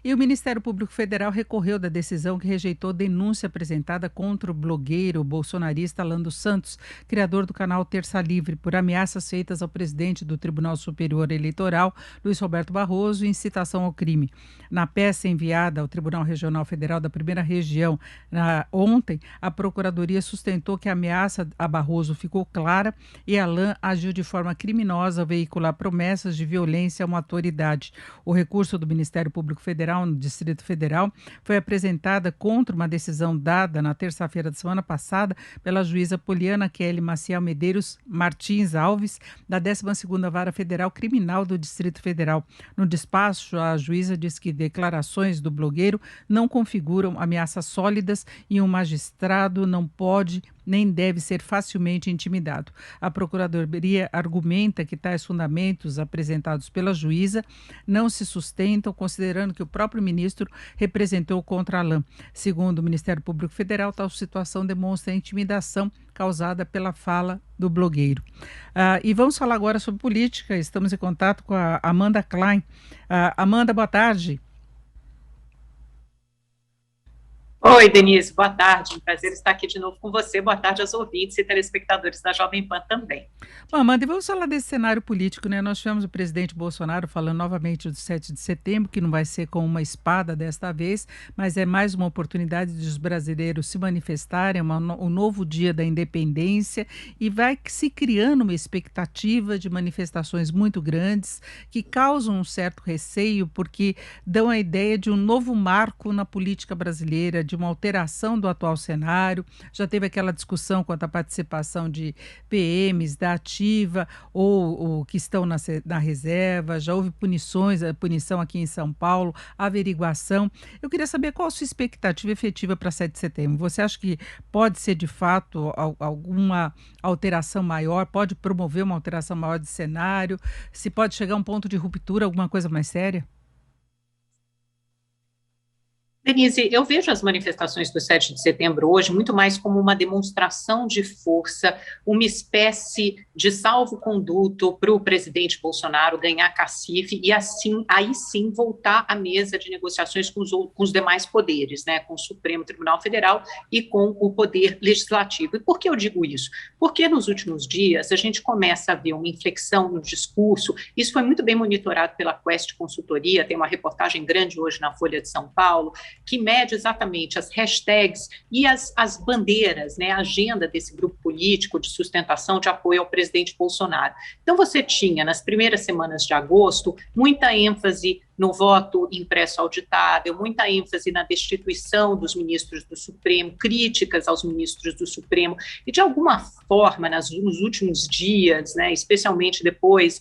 E o Ministério Público Federal recorreu da decisão que rejeitou denúncia apresentada contra o blogueiro bolsonarista Lando Santos, criador do canal Terça Livre, por ameaças feitas ao presidente do Tribunal Superior Eleitoral, Luiz Roberto Barroso, e incitação ao crime. Na peça enviada ao Tribunal Regional Federal da Primeira Região ontem, a Procuradoria sustentou que a ameaça a Barroso ficou clara e Alain agiu de forma criminosa ao veicular promessas de violência a uma autoridade. O recurso do Ministério Público Federal no Distrito Federal foi apresentada contra uma decisão dada na terça-feira da semana passada pela juíza Poliana Kelly Maciel Medeiros Martins Alves, da 12ª Vara Federal Criminal do Distrito Federal. No despacho, a juíza diz que declarações do blogueiro não configuram ameaças sólidas e um magistrado não pode nem deve ser facilmente intimidado. A Procuradoria argumenta que tais fundamentos apresentados pela juíza não se sustentam, considerando que o próprio ministro representou contra Alain. Segundo o Ministério Público Federal, tal situação demonstra a intimidação causada pela fala do blogueiro. E vamos falar agora sobre política. Estamos em contato com a Amanda Klein. Amanda, boa tarde. Oi, Denise, boa tarde, um prazer estar aqui de novo com você, boa tarde aos ouvintes e telespectadores da Jovem Pan também. Bom, Amanda, e vamos falar desse cenário político, né? Nós tivemos o presidente Bolsonaro falando novamente do 7 de setembro, que não vai ser com uma espada desta vez, mas é mais uma oportunidade de os brasileiros se manifestarem, um novo dia da independência, e vai se criando uma expectativa de manifestações muito grandes, que causam um certo receio, porque dão a ideia de um novo marco na política brasileira, de uma alteração do atual cenário. Já teve aquela discussão quanto à participação de PMs da ativa ou que estão na reserva, já houve punição aqui em São Paulo, averiguação. Eu queria saber qual a sua expectativa efetiva para 7 de setembro. Você acha que pode ser de fato alguma alteração maior, pode promover uma alteração maior de cenário, se pode chegar a um ponto de ruptura, alguma coisa mais séria? Denise, eu vejo as manifestações do 7 de setembro hoje muito mais como uma demonstração de força, uma espécie de salvo-conduto para o presidente Bolsonaro ganhar cacife e assim, aí sim voltar à mesa de negociações com os demais poderes, né, com o Supremo Tribunal Federal e com o Poder Legislativo. E por que eu digo isso? Porque nos últimos dias a gente começa a ver uma inflexão no discurso, isso foi muito bem monitorado pela Quest Consultoria, tem uma reportagem grande hoje na Folha de São Paulo, que mede exatamente as hashtags e as bandeiras, né, a agenda desse grupo político de sustentação de apoio ao presidente Bolsonaro. Então você tinha, nas primeiras semanas de agosto, muita ênfase no voto impresso auditável, muita ênfase na destituição dos ministros do Supremo, críticas aos ministros do Supremo, e de alguma forma, nos últimos dias, né, especialmente depois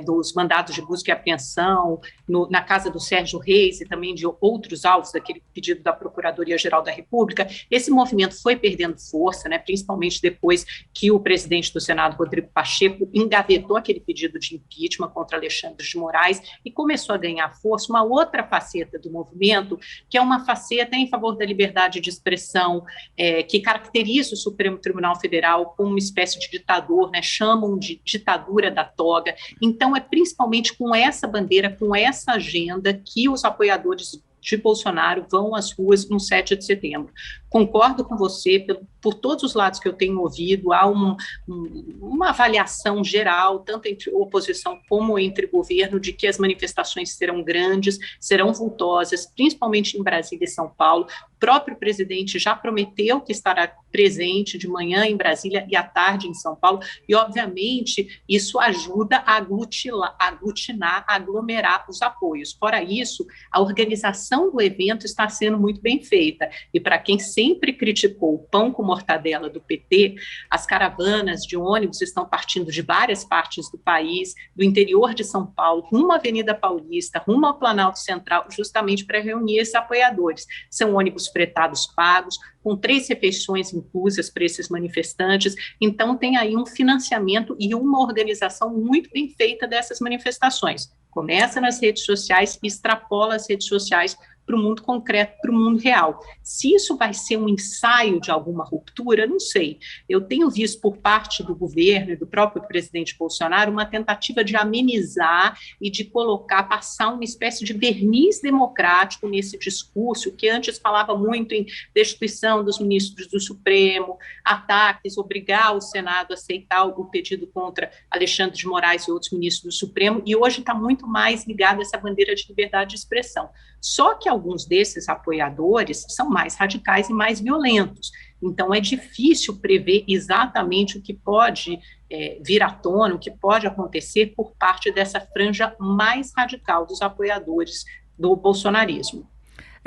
dos mandados de busca e apreensão, na casa do Sérgio Reis e também de outros alvos daquele pedido da Procuradoria-Geral da República, esse movimento foi perdendo força, né, principalmente depois que o presidente do Senado, Rodrigo Pacheco, engavetou aquele pedido de impeachment contra Alexandre de Moraes e começou a ganhar força uma outra faceta do movimento, que é uma faceta em favor da liberdade de expressão, que caracteriza o Supremo Tribunal Federal como uma espécie de ditador, né, chamam de ditadura da toga. Então, é principalmente com essa bandeira, com essa agenda que os apoiadores de Bolsonaro vão às ruas no 7 de setembro. Concordo com você, por todos os lados que eu tenho ouvido, há uma avaliação geral, tanto entre oposição como entre governo, de que as manifestações serão grandes, serão vultosas, principalmente em Brasília e São Paulo. O próprio presidente já prometeu que estará presente de manhã em Brasília e à tarde em São Paulo, e, obviamente, isso ajuda a aglutinar, a aglomerar os apoios. Fora isso, a organização do evento está sendo muito bem feita, e para quem sempre criticou o pão com mortadela do PT, as caravanas de ônibus estão partindo de várias partes do país, do interior de São Paulo, rumo à Avenida Paulista, rumo ao Planalto Central, justamente para reunir esses apoiadores. São ônibus fretados pagos, com 3 refeições inclusas para esses manifestantes, então tem aí um financiamento e uma organização muito bem feita dessas manifestações. Começa nas redes sociais e extrapola as redes sociais para o mundo concreto, para o mundo real. Se isso vai ser um ensaio de alguma ruptura, não sei. Eu tenho visto por parte do governo e do próprio presidente Bolsonaro uma tentativa de amenizar e de passar uma espécie de verniz democrático nesse discurso, que antes falava muito em destituição dos ministros do Supremo, ataques, obrigar o Senado a aceitar o pedido contra Alexandre de Moraes e outros ministros do Supremo, e hoje está muito mais ligado a essa bandeira de liberdade de expressão. Só que alguns desses apoiadores são mais radicais e mais violentos. Então, é difícil prever exatamente o que pode vir à tona, o que pode acontecer por parte dessa franja mais radical dos apoiadores do bolsonarismo.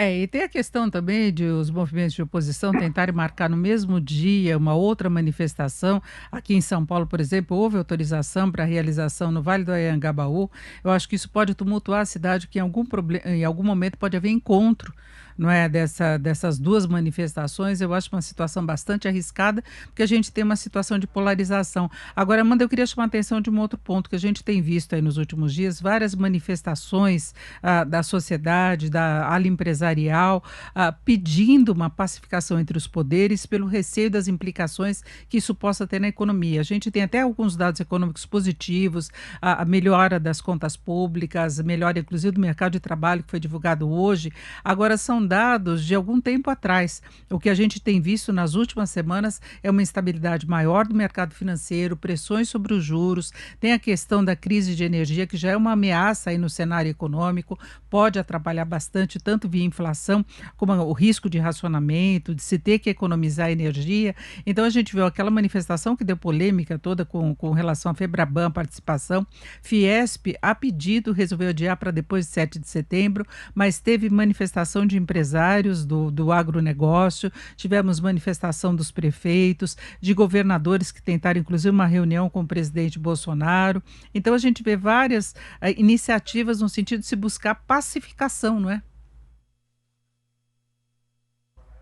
E tem a questão também de os movimentos de oposição tentarem marcar no mesmo dia uma outra manifestação. Aqui em São Paulo, por exemplo, houve autorização para a realização no Vale do Anhangabaú. Eu acho que isso pode tumultuar a cidade, que em algum momento pode haver encontro, não é, dessas duas manifestações. Eu acho uma situação bastante arriscada, porque a gente tem uma situação de polarização. Agora, Amanda, eu queria chamar a atenção de um outro ponto que a gente tem visto aí nos últimos dias, várias manifestações da sociedade, da ala empresarial, pedindo uma pacificação entre os poderes pelo receio das implicações que isso possa ter na economia. A gente tem até alguns dados econômicos positivos, a melhora das contas públicas, melhora inclusive do mercado de trabalho, que foi divulgado hoje. Agora, são dados de algum tempo atrás. O que a gente tem visto nas últimas semanas é uma instabilidade maior do mercado financeiro, pressões sobre os juros, tem a questão da crise de energia, que já é uma ameaça aí no cenário econômico, pode atrapalhar bastante, tanto via inflação, como o risco de racionamento, de se ter que economizar energia. Então, a gente viu aquela manifestação que deu polêmica toda com relação à Febraban, a participação. Fiesp, a pedido, resolveu adiar para depois de 7 de setembro, mas teve manifestação de empresários do agronegócio, tivemos manifestação dos prefeitos, de governadores que tentaram, inclusive, uma reunião com o presidente Bolsonaro. Então, a gente vê várias iniciativas no sentido de se buscar pacificação, não é?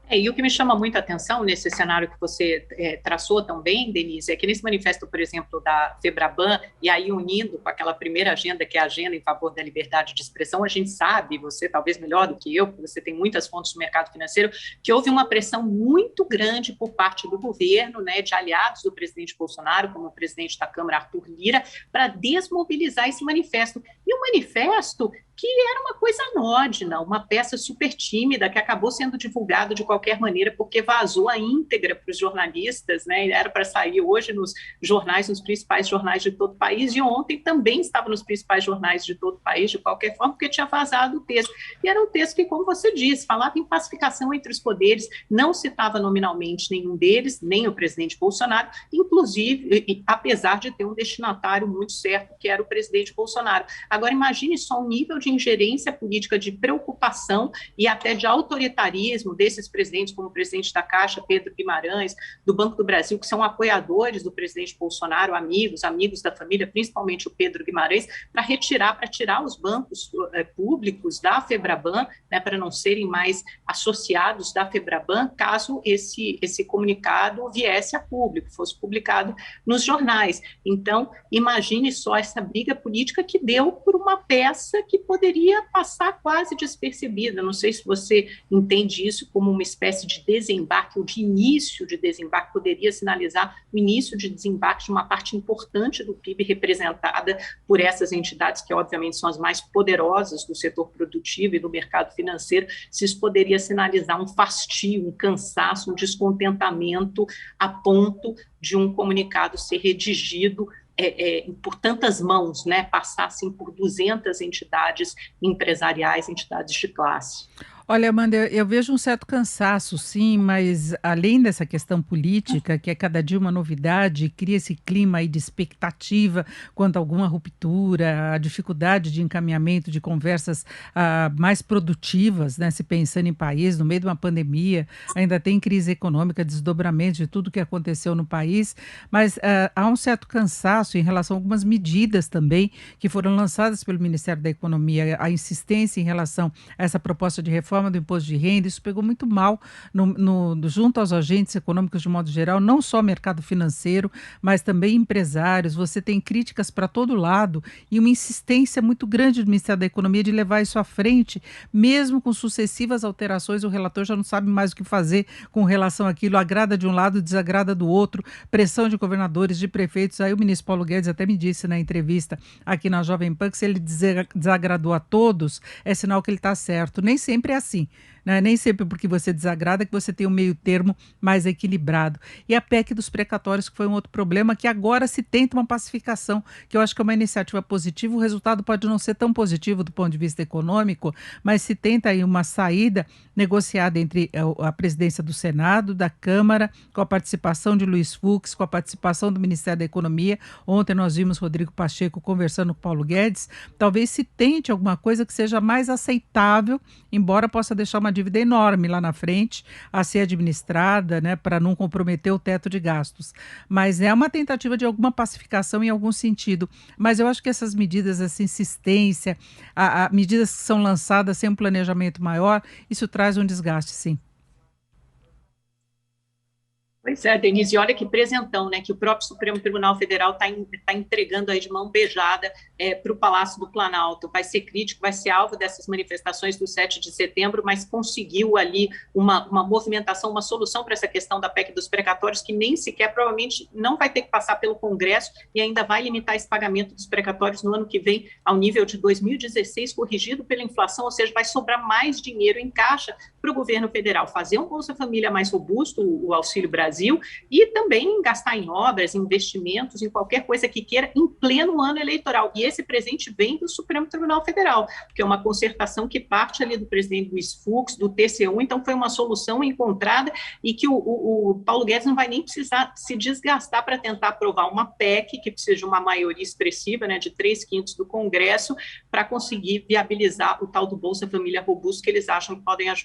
E o que me chama muita atenção nesse cenário que você traçou também, Denise, é que nesse manifesto, por exemplo, da Febraban, e aí unindo com aquela primeira agenda, que é a agenda em favor da liberdade de expressão, a gente sabe, você talvez melhor do que eu, porque você tem muitas fontes do mercado financeiro, que houve uma pressão muito grande por parte do governo, né, de aliados do presidente Bolsonaro, como o presidente da Câmara, Arthur Lira, para desmobilizar esse manifesto. E o manifesto que era uma coisa anódina, uma peça super tímida, que acabou sendo divulgado de qualquer maneira, porque vazou a íntegra para os jornalistas, né? Era para sair hoje nos jornais, nos principais jornais de todo o país, e ontem também estava nos principais jornais de todo o país, de qualquer forma, porque tinha vazado o texto. E era um texto que, como você disse, falava em pacificação entre os poderes, não citava nominalmente nenhum deles, nem o presidente Bolsonaro, inclusive, apesar de ter um destinatário muito certo, que era o presidente Bolsonaro. Agora, imagine só o nível de ingerência política, de preocupação e até de autoritarismo desses presidentes, como o presidente da Caixa, Pedro Guimarães, do Banco do Brasil, que são apoiadores do presidente Bolsonaro, amigos da família, principalmente o Pedro Guimarães, para tirar os bancos públicos da Febraban, né, para não serem mais associados da Febraban, caso esse comunicado viesse a público, fosse publicado nos jornais. Então, imagine só essa briga política que deu por uma peça que poderia passar quase despercebida. Não sei se você entende isso como uma espécie de desembarque, ou de início de desembarque, poderia sinalizar o início de desembarque de uma parte importante do PIB representada por essas entidades, que obviamente são as mais poderosas do setor produtivo e do mercado financeiro, se isso poderia sinalizar um fastio, um cansaço, um descontentamento a ponto de um comunicado ser redigido por tantas mãos, né, passar assim, por 200 entidades empresariais, entidades de classe. Olha, Amanda, eu vejo um certo cansaço, sim, mas além dessa questão política, que é cada dia uma novidade, cria esse clima aí de expectativa quanto a alguma ruptura, a dificuldade de encaminhamento de conversas mais produtivas, né? Se pensando em país, no meio de uma pandemia, ainda tem crise econômica, desdobramento de tudo que aconteceu no país, mas há um certo cansaço em relação a algumas medidas também que foram lançadas pelo Ministério da Economia, a insistência em relação a essa proposta de reforma reforma do imposto de renda, isso pegou muito mal junto aos agentes econômicos de modo geral, não só mercado financeiro, mas também empresários. Você tem críticas para todo lado e uma insistência muito grande do Ministério da Economia de levar isso à frente, mesmo com sucessivas alterações, o relator já não sabe mais o que fazer com relação àquilo, agrada de um lado, desagrada do outro, pressão de governadores, de prefeitos. Aí o ministro Paulo Guedes até me disse na entrevista aqui na Jovem Pan que se ele desagradou a todos, é sinal que ele está certo. Nem sempre é assim, né? Nem sempre porque você desagrada que você tem um meio termo mais equilibrado. E a PEC dos precatórios, que foi um outro problema, que agora se tenta uma pacificação, que eu acho que é uma iniciativa positiva. O resultado pode não ser tão positivo do ponto de vista econômico, mas se tenta aí uma saída negociada entre a presidência do Senado, da Câmara, com a participação de Luiz Fux, com a participação do Ministério da Economia. Ontem nós vimos Rodrigo Pacheco conversando com Paulo Guedes. Talvez se tente alguma coisa que seja mais aceitável, embora possa deixar uma dívida enorme lá na frente a ser administrada, né, para não comprometer o teto de gastos. Mas é uma tentativa de alguma pacificação em algum sentido. Mas eu acho que essas medidas, essa insistência, medidas que são lançadas sem um planejamento maior, isso traz um desgaste, sim. Pois é, Denise, e olha que presentão, né, que o próprio Supremo Tribunal Federal está entregando aí de mão beijada para o Palácio do Planalto. Vai ser crítico, vai ser alvo dessas manifestações do 7 de setembro, mas conseguiu ali uma movimentação, uma solução para essa questão da PEC dos precatórios, que nem sequer, provavelmente, não vai ter que passar pelo Congresso e ainda vai limitar esse pagamento dos precatórios no ano que vem ao nível de 2016, corrigido pela inflação, ou seja, vai sobrar mais dinheiro em caixa para o governo federal fazer um Bolsa Família mais robusto, o Auxílio Brasil, e também gastar em obras, em investimentos, em qualquer coisa que queira, em pleno ano eleitoral. E esse presente vem do Supremo Tribunal Federal, que é uma concertação que parte ali do presidente Luiz Fux, do TCU, então foi uma solução encontrada e que o Paulo Guedes não vai nem precisar se desgastar para tentar aprovar uma PEC, que precisa de uma maioria expressiva, né, de 3/5 do Congresso, para conseguir viabilizar o tal do Bolsa Família robusto que eles acham que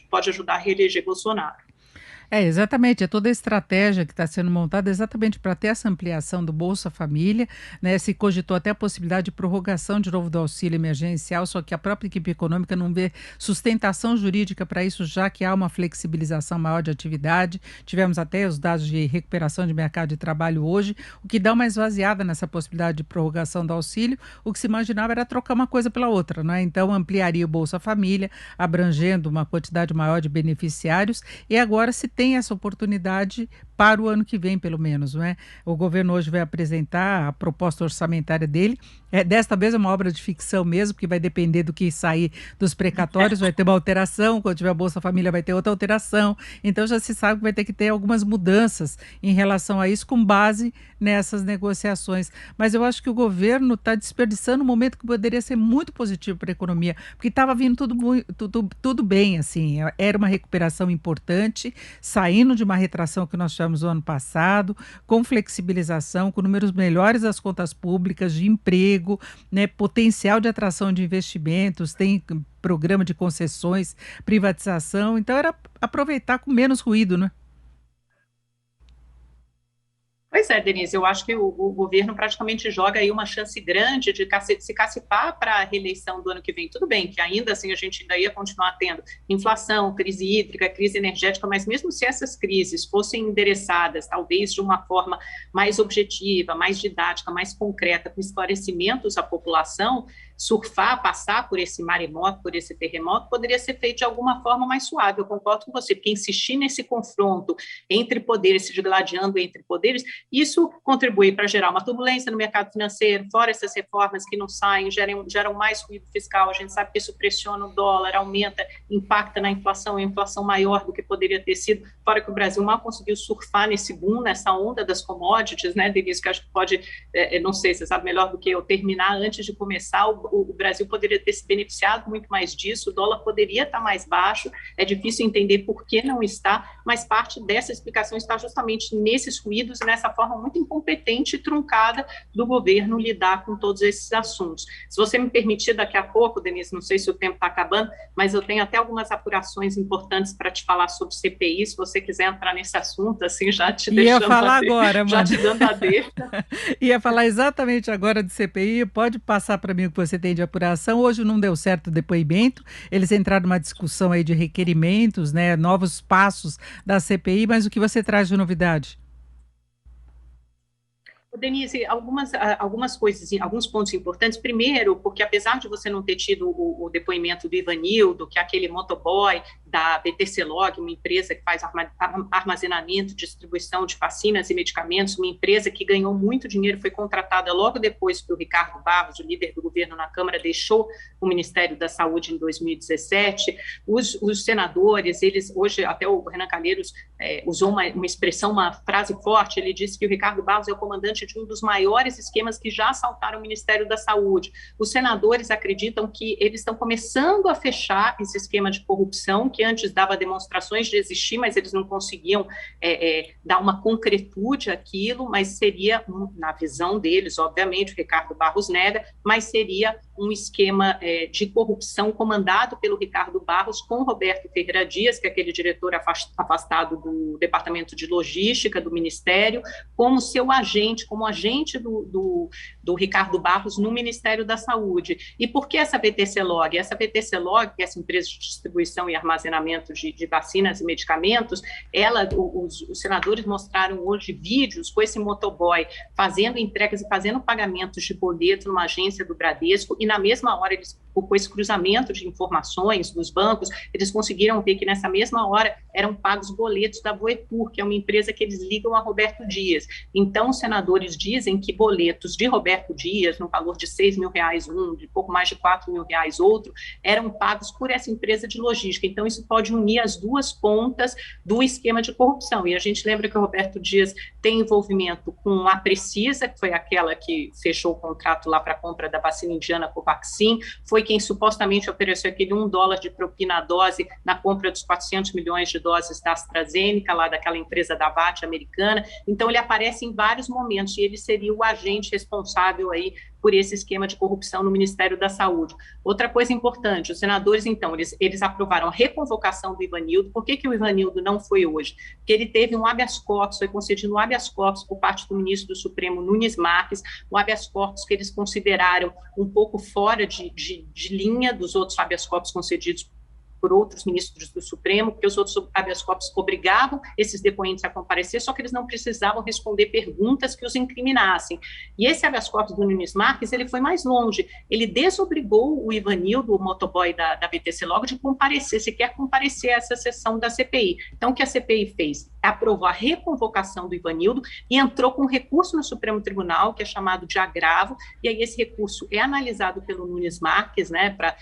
pode ajudar a reeleger Bolsonaro. Exatamente, é toda a estratégia que está sendo montada exatamente para ter essa ampliação do Bolsa Família, né? Se cogitou até a possibilidade de prorrogação de novo do auxílio emergencial, só que a própria equipe econômica não vê sustentação jurídica para isso, já que há uma flexibilização maior de atividade. Tivemos até os dados de recuperação de mercado de trabalho hoje, o que dá uma esvaziada nessa possibilidade de prorrogação do auxílio. O que se imaginava era trocar uma coisa pela outra, né? Então ampliaria o Bolsa Família, abrangendo uma quantidade maior de beneficiários, e agora se tem essa oportunidade para o ano que vem, pelo menos, não é? O governo hoje vai apresentar a proposta orçamentária dele. Desta vez é uma obra de ficção mesmo, porque vai depender do que sair dos precatórios, vai ter uma alteração, quando tiver a Bolsa Família vai ter outra alteração, então já se sabe que vai ter que ter algumas mudanças em relação a isso, com base nessas negociações. Mas eu acho que o governo está desperdiçando um momento que poderia ser muito positivo para a economia, porque estava vindo tudo bem, assim, era uma recuperação importante, saindo de uma retração que nós tivemos no ano passado, com flexibilização, com números melhores das contas públicas, de emprego, né, potencial de atração de investimentos, tem programa de concessões, privatização, então era aproveitar com menos ruído, né? Pois é, Denise, eu acho que o governo praticamente joga aí uma chance grande de se cacipar para a reeleição do ano que vem. Tudo bem que ainda assim a gente ainda ia continuar tendo inflação, crise hídrica, crise energética, mas mesmo se essas crises fossem endereçadas, talvez de uma forma mais objetiva, mais didática, mais concreta, com esclarecimentos à população, passar por esse maremoto, por esse terremoto, poderia ser feito de alguma forma mais suave. Eu concordo com você, porque insistir nesse confronto entre poderes, se digladiando entre poderes, isso contribui para gerar uma turbulência no mercado financeiro, fora essas reformas que não saem, geram mais ruído fiscal, a gente sabe que isso pressiona o dólar, aumenta, impacta na inflação, a inflação maior do que poderia ter sido, fora que o Brasil mal conseguiu surfar nesse boom, nessa onda das commodities, né, Denise, que acho que pode, não sei, você sabe melhor do que eu, terminar antes de começar, o Brasil poderia ter se beneficiado muito mais disso, o dólar poderia estar mais baixo, é difícil entender por que não está, mas parte dessa explicação está justamente nesses ruídos e nessa forma muito incompetente e truncada do governo lidar com todos esses assuntos. Se você me permitir, daqui a pouco, Denise, não sei se o tempo está acabando, mas eu tenho até algumas apurações importantes para te falar sobre CPI, se você quiser entrar nesse assunto, assim, já te deixando... Ia falar agora, já te dando a deixa. Ia falar exatamente agora de CPI, pode passar para mim o que você pretende apuração. Hoje não deu certo o depoimento, eles entraram numa discussão aí de requerimentos, né, novos passos da CPI, mas o que você traz de novidade? Denise, algumas coisas, alguns pontos importantes. Primeiro, porque apesar de você não ter tido o depoimento do Ivanildo, que é aquele motoboy da BTC Log, uma empresa que faz armazenamento, distribuição de vacinas e medicamentos, uma empresa que ganhou muito dinheiro, foi contratada logo depois que o Ricardo Barros, o líder do governo na Câmara, deixou o Ministério da Saúde em 2017. Os senadores, eles, hoje, até o Renan Calheiros usou uma expressão, uma frase forte, ele disse que o Ricardo Barros é o comandante de um dos maiores esquemas que já assaltaram o Ministério da Saúde. Os senadores acreditam que eles estão começando a fechar esse esquema de corrupção, que antes dava demonstrações de existir, mas eles não conseguiam dar uma concretude àquilo, mas seria, na visão deles, obviamente, o Ricardo Barros nega, mas seria um esquema de corrupção comandado pelo Ricardo Barros com Roberto Ferreira Dias, que é aquele diretor afastado do Departamento de Logística do Ministério, como seu agente, como agente do Ricardo Barros no Ministério da Saúde. E por que essa BTC Log? Essa BTC Log, que é essa empresa de distribuição e armazenamento de vacinas e medicamentos, os senadores mostraram hoje vídeos com esse motoboy fazendo entregas e fazendo pagamentos de boleto numa agência do Bradesco, e na mesma hora, com esse cruzamento de informações dos bancos, eles conseguiram ver que nessa mesma hora eram pagos boletos da Voetur, que é uma empresa que eles ligam a Roberto Dias. Então, os senadores dizem que boletos de Roberto Dias, no valor de R$6 mil um, de pouco mais de R$4 mil outro, eram pagos por essa empresa de logística. Então, isso pode unir as duas pontas do esquema de corrupção. E a gente lembra que o Roberto Dias tem envolvimento com a Precisa, que foi aquela que fechou o contrato lá para a compra da vacina indiana Covaxin, foi quem supostamente ofereceu aquele $1 de propina à dose na compra dos 400 milhões de doses da AstraZeneca, lá daquela empresa da VAT americana. Então, ele aparece em vários momentos e ele seria o agente responsável aí por esse esquema de corrupção no Ministério da Saúde. Outra coisa importante, os senadores, então, eles aprovaram a reconvocação do Ivanildo. Por que o Ivanildo não foi hoje? Porque ele teve um habeas corpus, foi concedido um habeas corpus por parte do ministro do Supremo, Nunes Marques, um habeas corpus que eles consideraram um pouco fora de linha dos outros habeas corpus concedidos por outros ministros do Supremo, porque os outros habeas corpus obrigavam esses depoentes a comparecer, só que eles não precisavam responder perguntas que os incriminassem. E esse habeas corpus do Nunes Marques, ele foi mais longe, ele desobrigou o Ivanildo, o motoboy da BTC Log, de comparecer, se quer comparecer a essa sessão da CPI. Então, o que a CPI fez? Aprovou a reconvocação do Ivanildo e entrou com um recurso no Supremo Tribunal, que é chamado de agravo, e aí esse recurso é analisado pelo Nunes Marques, né, para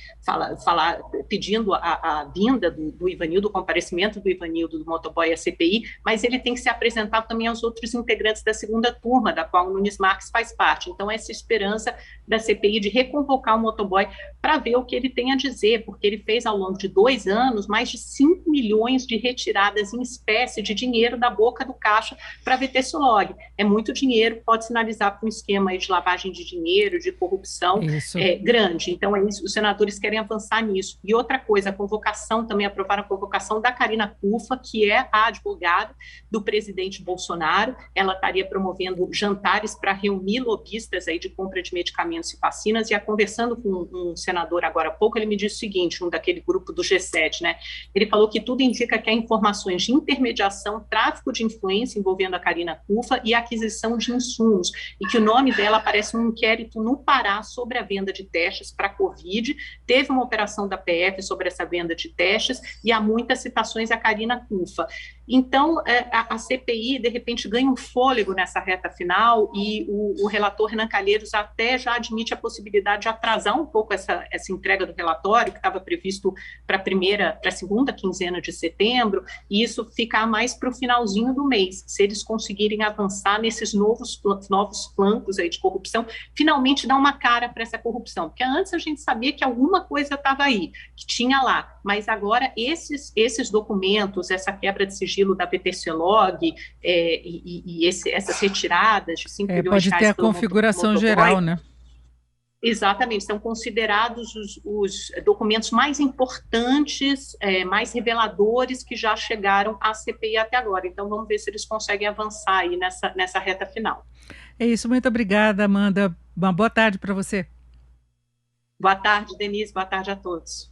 falar, pedindo a vinda do Ivanildo, o comparecimento do Ivanildo, do motoboy à CPI, mas ele tem que ser apresentado também aos outros integrantes da segunda turma, da qual o Nunes Marques faz parte. Então, essa esperança da CPI de reconvocar o motoboy para ver o que ele tem a dizer, porque ele fez ao longo de 2 anos mais de 5 milhões de retiradas em espécie de dinheiro da boca do caixa para a BTC Log. É muito dinheiro, pode sinalizar para um esquema aí de lavagem de dinheiro, de corrupção grande. Então, é isso, os senadores querem avançar nisso. E outra coisa, a convocação, também aprovaram a convocação da Karina Cufa, que é a advogada do presidente Bolsonaro. Ela estaria promovendo jantares para reunir lobistas aí de compra de medicamentos e vacinas, e conversando com um senador agora há pouco, ele me disse o seguinte, um daquele grupo do G7, né? Ele falou que tudo indica que há informações de intermediação, tráfico de influência envolvendo a Karina Cufa e aquisição de insumos, e que o nome dela aparece num inquérito no Pará sobre a venda de testes para a Covid. Teve uma operação da PF sobre essa venda de testes, e há muitas citações a Karina Cufa. Então, a CPI, de repente, ganha um fôlego nessa reta final, e o relator Renan Calheiros até já admite a possibilidade de atrasar um pouco essa entrega do relatório, que estava previsto para a segunda quinzena de setembro, e isso ficar mais para o finalzinho do mês, se eles conseguirem avançar nesses novos flancos aí de corrupção, finalmente dar uma cara para essa corrupção, porque antes a gente sabia que alguma coisa estava aí, que tinha lá, mas agora esses documentos, essa quebra de sigilo da BTC Log essas retiradas de 5 milhões de reais... Pode ter a configuração geral, né? Exatamente, são considerados os documentos mais importantes, mais reveladores que já chegaram à CPI até agora. Então, vamos ver se eles conseguem avançar aí nessa reta final. É isso, muito obrigada, Amanda. Uma boa tarde para você. Boa tarde, Denise, boa tarde a todos.